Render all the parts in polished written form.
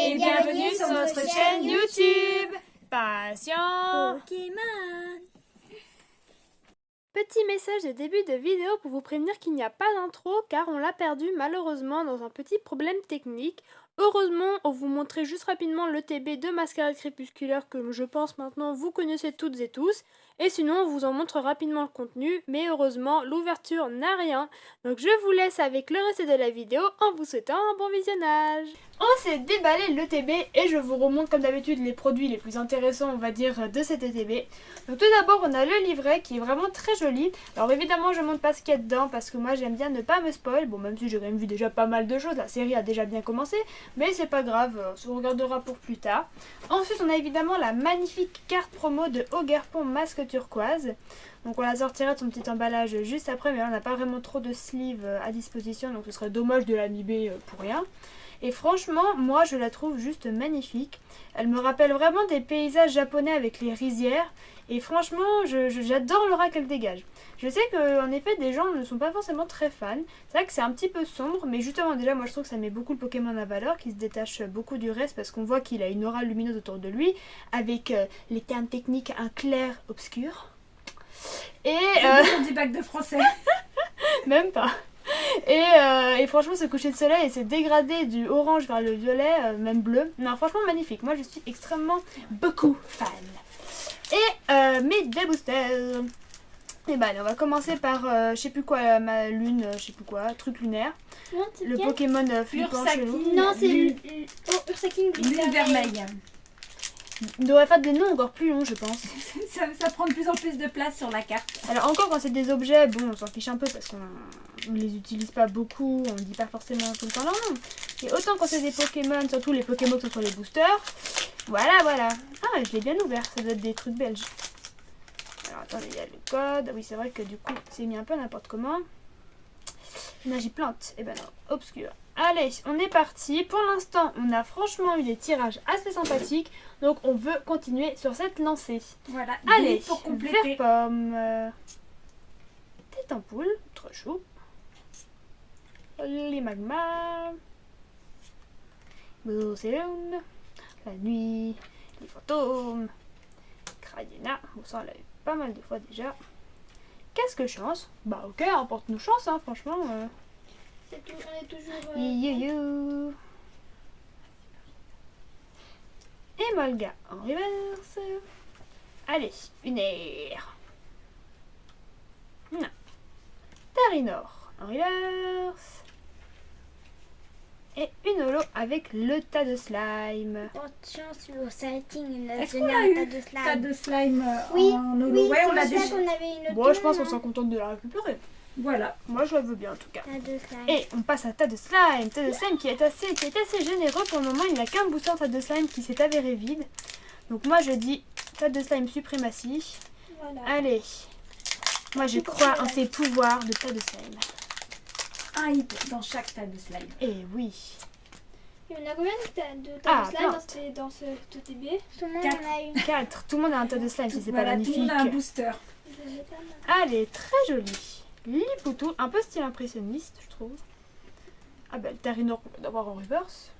et bienvenue sur notre chaîne YouTube Passion Pokémon. Petit message de début de vidéo pour vous prévenir qu'il n'y a pas d'intro car on l'a perdu malheureusement dans un petit problème technique. Heureusement, on vous montrait juste rapidement le TB de Mascarade Crépusculaire que je pense maintenant vous connaissez toutes et tous. Et sinon, on vous en montre rapidement le contenu, mais heureusement, l'ouverture n'a rien. Donc je vous laisse avec le reste de la vidéo en vous souhaitant un bon visionnage. On s'est déballé le TB et je vous remonte comme d'habitude les produits les plus intéressants on va dire de cet TB. Donc tout d'abord on a le livret qui est vraiment très joli. Alors évidemment je montre pas ce qu'il y a dedans parce que moi j'aime bien ne pas me spoil. Bon même si j'ai quand même vu déjà pas mal de choses, la série a déjà bien commencé. Mais c'est pas grave, on regardera pour plus tard. Ensuite on a évidemment la magnifique carte promo de Ogerpon Masque Turquoise. Donc on la sortira de son petit emballage juste après, mais là on n'a pas vraiment trop de sleeves à disposition. Donc ce serait dommage de la miber pour rien. Et franchement, moi je la trouve juste magnifique. Elle me rappelle vraiment des paysages japonais avec les rizières. Et franchement, j'adore l'aura qu'elle dégage. Je sais qu'en effet, des gens ne sont pas forcément très fans. C'est vrai que c'est un petit peu sombre, mais justement déjà, moi je trouve que ça met beaucoup le Pokémon à valeur, qui se détache beaucoup du reste parce qu'on voit qu'il a une aura lumineuse autour de lui, avec les termes techniques un clair obscur. Et Du bac de français. même pas. Et franchement ce coucher de soleil et ce dégradé du orange vers le violet, même bleu, non franchement magnifique, moi je suis extrêmement beaucoup fan. Et mes deux boosters. Et bah allez, on va commencer par je sais plus quoi, ma lune, je sais plus quoi, truc lunaire. Non, Le Pokémon flippant chelou. Non, c'est Ursaking Lune vermeille. Il devrait faire des noms encore plus longs je pense. Ça prend de plus en plus de place sur la carte. Alors encore quand c'est des objets, bon on s'en fiche un peu parce qu'on les utilise pas beaucoup, on dit pas forcément tout le temps leur nom. Et autant quand c'est des Pokémon, surtout les Pokémon qui sont sur les boosters. Voilà. Ah je l'ai bien ouvert, ça doit être des trucs belges. Alors attendez, il y a le code. Oui c'est vrai que du coup c'est mis un peu n'importe comment. Énergie plante, et ben non, obscur. Allez, on est parti. Pour l'instant, on a franchement eu des tirages assez sympathiques. Donc, on veut continuer sur cette lancée. Voilà. Allez, pour compléter. vert pomme. Tête en poule, trop chou. Les magmas. Bouceloun. La nuit. Les fantômes. Crayena. Bon, ça, on l'a eu pas mal de fois déjà. Casque chance. Bah, ok, apporte-nous chance, hein, franchement. on est toujours. You. Et Molga en reverse. Allez, une aire. Non. Tarinor en reverse. Et une holo avec le tas de slime. Attention sur le sighting, Est-ce qu'on a eu tas de slime Oui, en holo? Ouais, on l'a déjà. qu'on avait une Bon, je pense qu'on s'en contente de la récupérer. Voilà. Moi, je la veux bien en tout cas. Tas de slime. Et on passe à tas de slime. Tas de slime qui est assez généreux pour le moment. Il n'y a qu'un booster tas de slime qui s'est avéré vide. Donc moi, je dis tas de slime suprématie. Voilà. Allez. Moi, je crois en ces pouvoirs de tas de slime. Un hit dans chaque tas de slime. Et oui. Et on a combien de tas Ah, de slime plante. dans ce TB? Tout le monde Quatre. en a une. 4. Tout le monde a un tas de slime si c'est Voilà, pas tout le magnifique. monde a un booster. Allez, très joli. Lillipoutou, un peu style impressionniste, je trouve. Ah bah, le Tarinor qu'on vient d'avoir en reverse.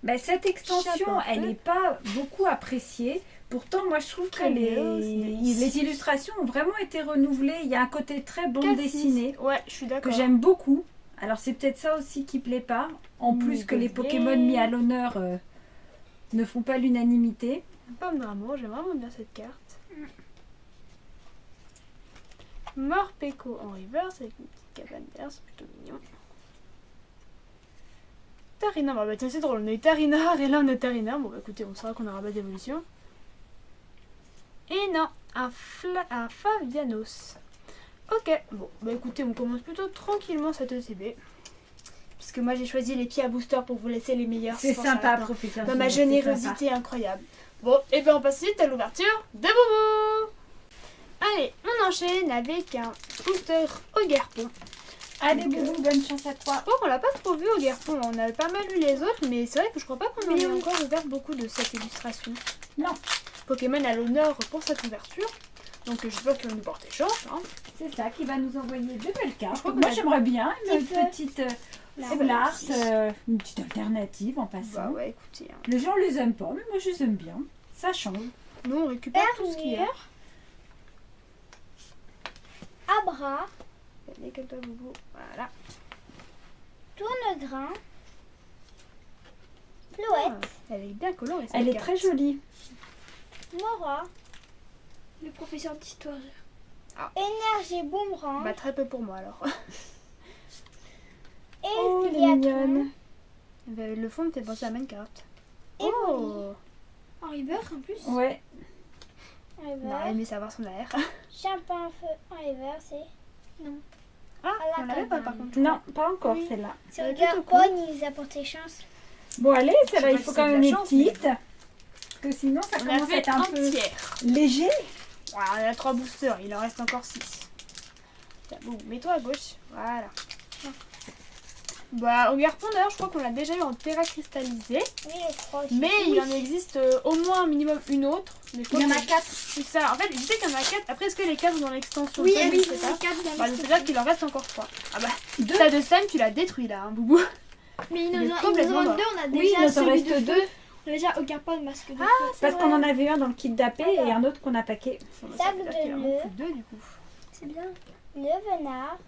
Bah, cette extension, Chapeau. elle n'est pas beaucoup appréciée. Pourtant, moi, je trouve que les illustrations ont vraiment été renouvelées. Il y a un côté très bande dessinée Ouais, je suis que d'accord. j'aime beaucoup. Alors, c'est peut-être ça aussi qui plaît pas. En plus que les Gaulier. Pokémon mis à l'honneur ne font pas l'unanimité. Pomme d'amour, j'aime vraiment bien cette carte. Morpeko en reverse avec une petite cabane d'air, c'est plutôt mignon. Tarinor, bah tiens c'est drôle, on a eu Tarinor et là on a Tarinor. Bon bah écoutez, on saura qu'on aura pas d'évolution. Et non, un Favianos. Ok, bon bah écoutez, on commence plutôt tranquillement cette ECB. Puisque moi j'ai choisi les pieds à booster pour vous laisser les meilleurs. C'est pour ça, sympa, attends. professeur. Dans ma Gilles, c'est générosité incroyable. Bon, et bien on passe vite à l'ouverture de Boubou. Allez, on enchaîne avec un booster Ogerpon. Allez, Boubou, bonne chance à toi. Oh, on l'a pas trop vu Ogerpon, on a pas mal vu les autres, mais c'est vrai que je crois pas qu'on en ait encore ouvert beaucoup de cette illustration. Non. Pokémon à l'honneur pour cette ouverture. Donc j'espère qu'il va nous porter chance. Hein. C'est ça qui va nous envoyer de belles cartes. Je crois qu'on Moi, a- j'aimerais bien une Petit peu. petite Et voilà, une petite alternative en passant. Bah ouais, écoutez. Hein. Les gens les aiment pas, mais moi je les aime bien. Ça change. Nous, on récupère tout ce qu'il y a. Abra. Allez, comme toi, Boubou. Voilà. Tourne-grain. Flouette. Ah, elle est bien colorée, cette Elle est carte. très jolie. Mora. Le professeur d'histoire. Énergie boomerang. Bah, très peu pour moi, alors. Oh, elle est Esliaton. mignonne. Bah, le fond me fait penser à Minecraft. Et Oh, En reverse en plus. Ouais. on aurait River. aimé savoir son AR. Champin feu en river, c'est. Ah, À la on l'avait pas, par cabane. contre. Non, pas encore Oui. celle-là. C'est Ouais, regarde plutôt cool. Paul, il nous a porté chance. Bon, allez, Je celle-là, sais il pas faut si quand c'est de même la une chance, mais petite. Parce que sinon, ça On a commence à fait être un un peu tiers. léger. Voilà, on a 3 boosters, il en reste encore 6. Tiens, bon, mets-toi à gauche. Voilà. Bah, au répondeur, je crois qu'on l'a déjà eu en terra cristallisé. Oui, les trois. Mais il en existe au moins un minimum une autre. Mais je crois Il y en a que 4. c'est ça. En fait, je sais qu'il y en a 4. Après, est-ce que les 4 sont dans l'extension Oui, Slime, oui, je sais pas. les quatre dans Bah, l'extension. c'est-à-dire qu'il en reste encore 3. Ah bah, Deux. ça de slime, tu l'as détruit là, hein, Boubou. Mais il Il est nous en complètement manque mort. deux, on a Oui, déjà il nous en celui reste de deux. feu. On a déjà aucun pas de masque de feu. Parce qu'on en avait un dans le kit d'AP et un autre qu'on a paqué. Bon, bah, ça Sable veut dire de qu'il en bleu. manque plus que 2 du coup. C'est bien. Le venard.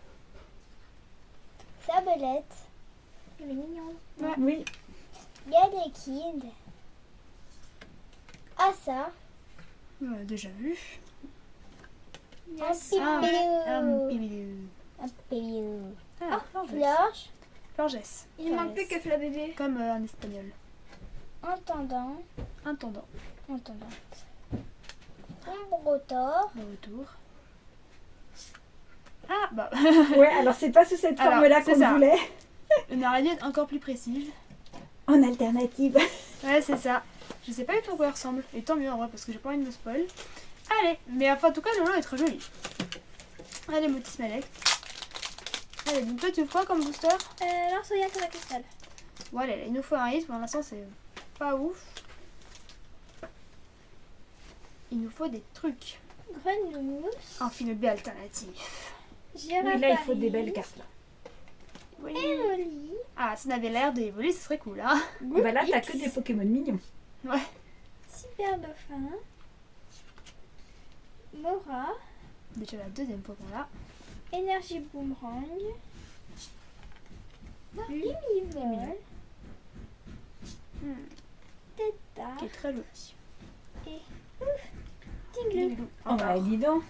Sabelette. Il est mignon. Oui. Galekid. Assa. On l'a déjà vu. Yes. Ah, Pipilou. Pipilou. Un pipilou. Ah, Florge. Florges. Il ne manque plus que Fla bébé. Comme en espagnol. Intendant. Intendant. Intendant. Ombrotor. De retour. Ah, bah. Ouais, alors c'est pas sous cette Alors, forme-là c'est qu'on ça. voulait. Une araignée encore plus précise. En alternative. Ouais, c'est ça. Je sais pas du tout à quoi elle ressemble. Et tant mieux en vrai, parce que j'ai pas envie de me spoil. Allez, mais enfin, en tout cas, le lot est très joli. Allez, Motis Malek. Allez, donc toi, tu veux quoi comme booster? Lance-Oya comme la cristal. Voilà, il nous faut un risque. Pour l'instant, c'est pas ouf. Il nous faut des trucs. Grenouille. Un film B alternatif. Giraffe. Oui, là, il faut des belles cartes. Là. Oui. Emily. Ah, ça n'avait l'air d'évoluer, ce serait cool, hein. Bah là, t'as que des Pokémon mignons. Ouais. Super dauphin. Mora. Déjà la deuxième fois qu'on l'a. Énergie boomerang. Lumivol. Teta. Qui est très joli. Tinglou. Oh bah, dis donc.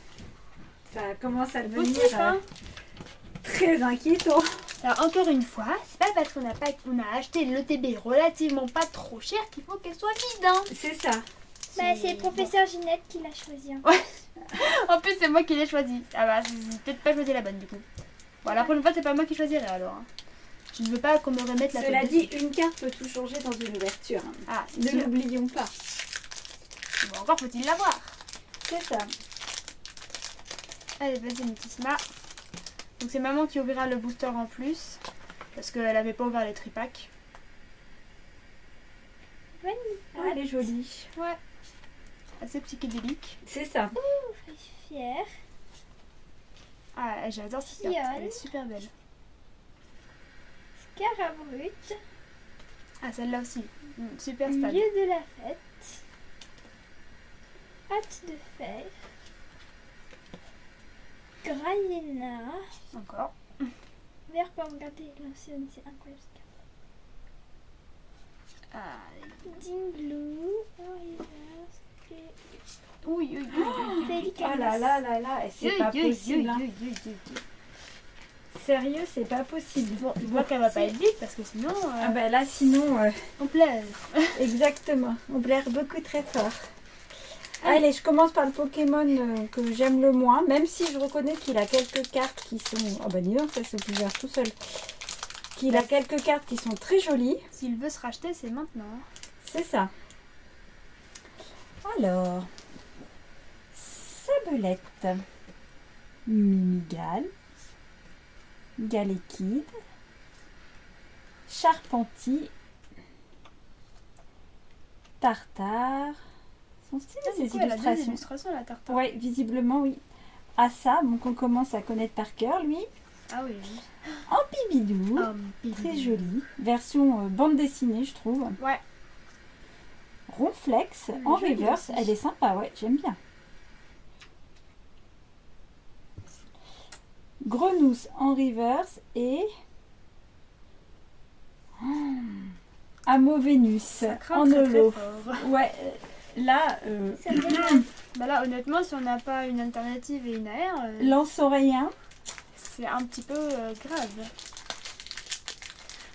Ça commence à devenir Positif, hein. très inquiétant. Alors encore une fois, c'est pas parce qu'on a acheté l'ETB relativement pas trop cher qu'il faut qu'elle soit vide, hein. C'est ça. Bah, c'est le professeur Ginette qui l'a choisi. Hein. En plus, c'est moi qui l'ai choisi. Ah bah, j'ai peut-être pas choisi la bonne du coup. Bon, la prochaine fois, c'est pas moi qui choisirai alors. Hein. Je ne veux pas qu'on me remette la Cela faute dit, dessus. une carte peut tout changer dans une ouverture. hein. Ah, c'est Ne sûr. l'oublions pas. Bon, encore faut-il l'avoir. C'est ça. Allez, vas-y, Mutisma. Donc, c'est maman qui ouvrira le booster en plus. Parce qu'elle avait pas ouvert les tripacks. Oh, elle est jolie. Ouais. Assez psychédélique. C'est ça. Fier. Ah, j'adore cette carte. Fiole. Elle est super belle. Carabrut. Ah, celle-là aussi. Super stable. Lieu de la fête. Hâte de fer. Grayena. Encore. Vert pour regarder l'ancienne, c'est incroyable. Ah, Dinglou. Reverse. oui, oui, oui, oui. Oh là là là là. Et c'est pas possible. hein. Sérieux, c'est pas possible. Bon, je vois qu'elle va pas être vite parce que sinon Ah bah là, sinon, on pleure. exactement. On blaire beaucoup très fort. Allez, je commence par le Pokémon que j'aime le moins, même si je reconnais qu'il a quelques cartes qui sont... Oh bah dis donc, ça s'est ouvert tout seul. Qu'il a quelques cartes qui sont très jolies. S'il veut se racheter, c'est maintenant. C'est ça. Alors, Sabelette, Mimigal, Galekid, Charpentier, Tartare. Sont stylées Ah, ces du coup, elle a deux illustrations. illustrations, la tartare. Oui, visiblement, oui. Assa, donc on commence à connaître par cœur, lui. Ah oui. En Pibidou. Très jolie. Version bande dessinée, je trouve. Ouais. Ronflex en jolie reverse. aussi. Elle est sympa, ouais, j'aime bien. Grenousse en reverse et Amo Vénus Ça craint en très, holo. très fort. Ouais, là, Ça me donne Bah là, honnêtement, si on n'a pas une alternative et une AR, lance-oreillien. c'est un petit peu grave.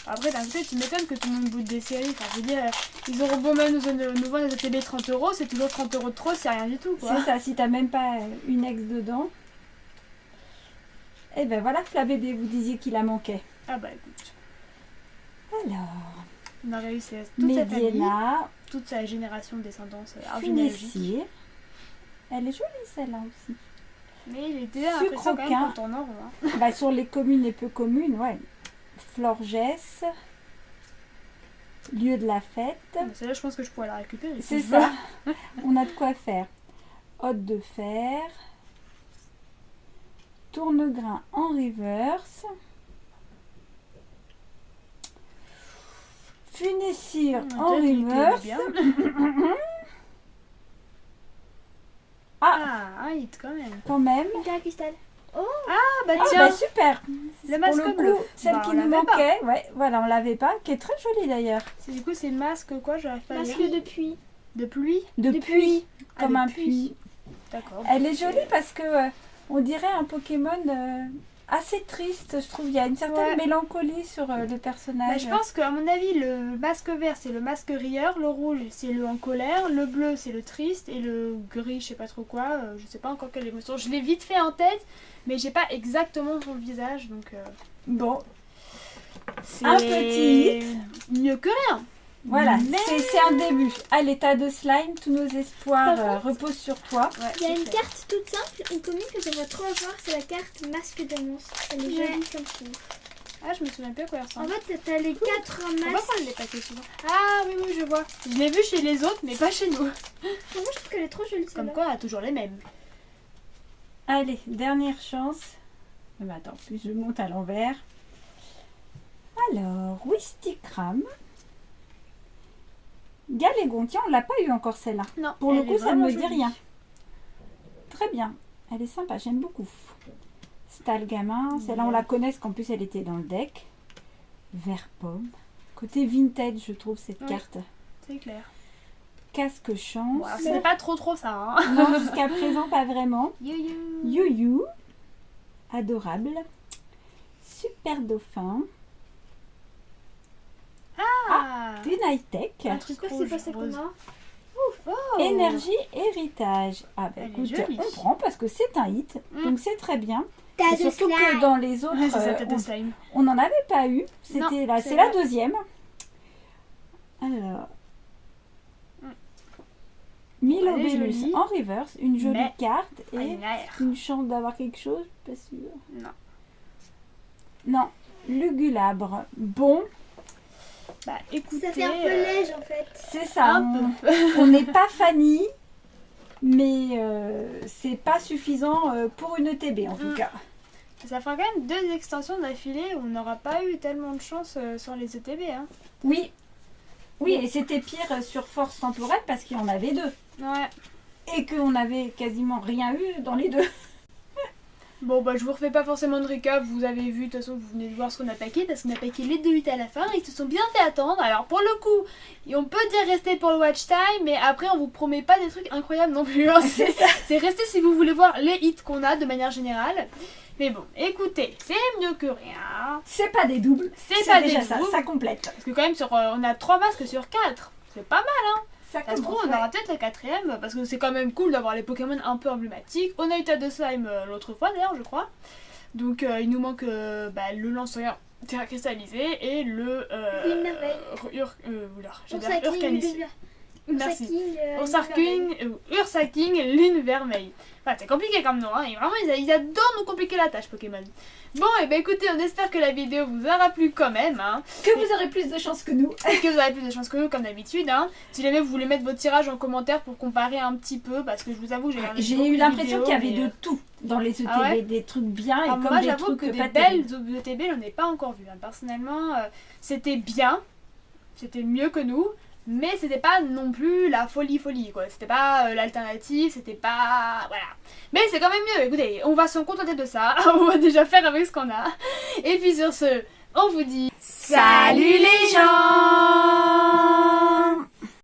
Après, d'un côté, tu m'étonnes que tout le monde boude des séries. Enfin, je veux dire, ils auront beau même nous vendre des ATB 30 €, c'est toujours 30 € de trop, c'est rien du tout, quoi. C'est ça, si t'as même pas une ex dedans. Et ben voilà, la bébé, vous disiez qu'il a manqué. Ah bah écoute, Alors, on a réussi à toute cette famille, Mediana, toute sa génération de descendance généalogique. Funessir. Elle est jolie celle-là aussi. Mais il était un Sucre impressionnant quand aucun. même quand on en rond. Hein. Bah, sur les communes et peu communes, ouais. Florgès. Lieu de la fête. Mais celle-là, je pense que je pourrais la récupérer. C'est si je ça. On a de quoi faire. Hôte de fer. Tournegrain en reverse. Funessir veux. en Peut-être qu'il plaît reverse. bien. Ah, un hit quand même. quand même. un cristal. Ah bah Ah tiens, bah super. le masque Pour le bleu. coup, celle Bah, qui on nous l'avait pas. manquait, ouais, voilà, on l'avait pas, qui est très jolie d'ailleurs. Du coup, c'est masque quoi, j'arrive pas à Masque lire. de pluie. De pluie. De puits, Ah, comme de un puits. puits. D'accord. Elle est jolie parce que on dirait un Pokémon assez triste, je trouve. Il y a une certaine Ouais. mélancolie sur le Bah, personnage. je pense qu'à mon avis, le masque vert c'est le masque rieur, le rouge c'est le en colère, le bleu c'est le triste et le gris, je sais pas trop quoi, je sais pas encore quelle émotion. Je l'ai vite fait en tête, mais j'ai pas exactement son visage donc Bon, c'est Un petit mieux que rien. voilà, Mais- c'est un début. Allez, tas de slime, tous nos espoirs Par reposent sur toi. Ouais, Il y a c'est une clair. carte toute simple, une commune que j'aimerais trop avoir, c'est la carte masque de monstre. Elle est Ouais. jolie comme tout. Ah, je me souviens plus à quoi elle En ressemble. fait, t'as les 4 On va masques. prendre les paquets souvent. Ah oui, oui, je vois. Je l'ai vu chez les autres, mais pas chez nous. Moi, je trouve qu'elle est trop jolie Comme celle-là. quoi, on a toujours les mêmes. Allez, dernière chance. Mais attends, plus je monte à l'envers. Alors, Wistikram. Galégon, tiens, on l'a pas eu encore celle-là. Non, Pour le elle coup, est ça ne me vraiment dit jolie. rien. Très bien. Elle est sympa, j'aime beaucoup. Stalgamin, celle-là on la connaît parce qu'en plus elle était dans le deck. Vert pomme. Côté vintage, je trouve cette Oui. carte. C'est clair. Casque chance. Bon, alors, c'est pas trop ça, hein. Non, jusqu'à présent pas vraiment. You. You. Adorable. Super dauphin. Ah, Une high-tech. un truc J'espère que c'est rouge, pas celle rose. qu'on a. Oh. Énergie héritage. Ah bah Elle est écoute, jolie. on prend parce que c'est un hit. Mm. Donc c'est très bien. T'as Et surtout que dans les autres, Ouais, c'est ça, euh, tête de slime. on n'en avait pas eu. Non, C'était là, c'est c'est la vrai. deuxième. Alors. Mm. Milobellus Elle est jolie. en reverse, une jolie Mais- carte Ah, et une AR. une chance d'avoir quelque chose, pas sûr. Non. Non, Lugulabre. Bon, Bah écoutez. Ça fait un peu léger en fait. c'est ça. Un On n'est pas Fanny, mais c'est pas suffisant pour une ETB en tout Mm. cas. Ça fera quand même 2 extensions d'affilée où on n'aura pas eu tellement de chance sur les ETB. Hein. Oui. Oui, et c'était pire sur Force Temporelle parce qu'il y en avait 2. Ouais. Et qu'on avait quasiment rien eu dans les 2. Bon bah je vous refais pas forcément de récap, vous avez vu, de toute façon vous venez de voir ce qu'on a paqué parce qu'on a paqué les 2 8 à la fin et ils se sont bien fait attendre. Alors pour le coup, on peut dire rester pour le watch time, mais après on vous promet pas des trucs incroyables non plus. Hein. C'est rester si vous voulez voir les hits qu'on a de manière générale. Mais bon, écoutez, c'est mieux que rien. C'est pas des doubles, C'est pas déjà des ça, doubles. ça complète. Parce que quand même sur, on a 3 masques sur 4. C'est pas mal. Ça Ça se trouve, on aura peut-être la 4ème, parce que c'est quand même cool d'avoir les Pokémon un peu emblématiques. On a eu tas de slime l'autre fois d'ailleurs, je crois. Donc il nous manque le lance-royeur terra cristallisé et le. Une merveille. Urcanis. Merci. Ursaking, Ursaking, lune vermeille. Enfin, c'est compliqué comme nom, hein. Et vraiment, ils adorent nous compliquer la tâche, Pokémon. Bon, et ben écoutez, on espère que la vidéo vous aura plu quand même, hein. Que vous aurez plus de chance que nous. Et que vous aurez plus de chance que nous, comme d'habitude, hein. Si jamais vous voulez mettre vos tirages en commentaire pour comparer un petit peu, parce que je vous avoue, j'ai regardé J'ai beaucoup eu de l'impression vidéos, qu'il y avait mais, de tout. dans les ETB, Ah ouais des trucs bien et Alors comme moi des j'avoue trucs que des pas belles terribles. ETB j'en ai pas encore vu. Personnellement, c'était bien, c'était mieux que nous, mais c'était pas non plus la folie quoi. C'était pas l'alternative, c'était pas... Voilà. Mais c'est quand même mieux, écoutez, on va se contenter de ça, on va déjà faire avec ce qu'on a. Et puis sur ce, on vous dit... Salut les gens!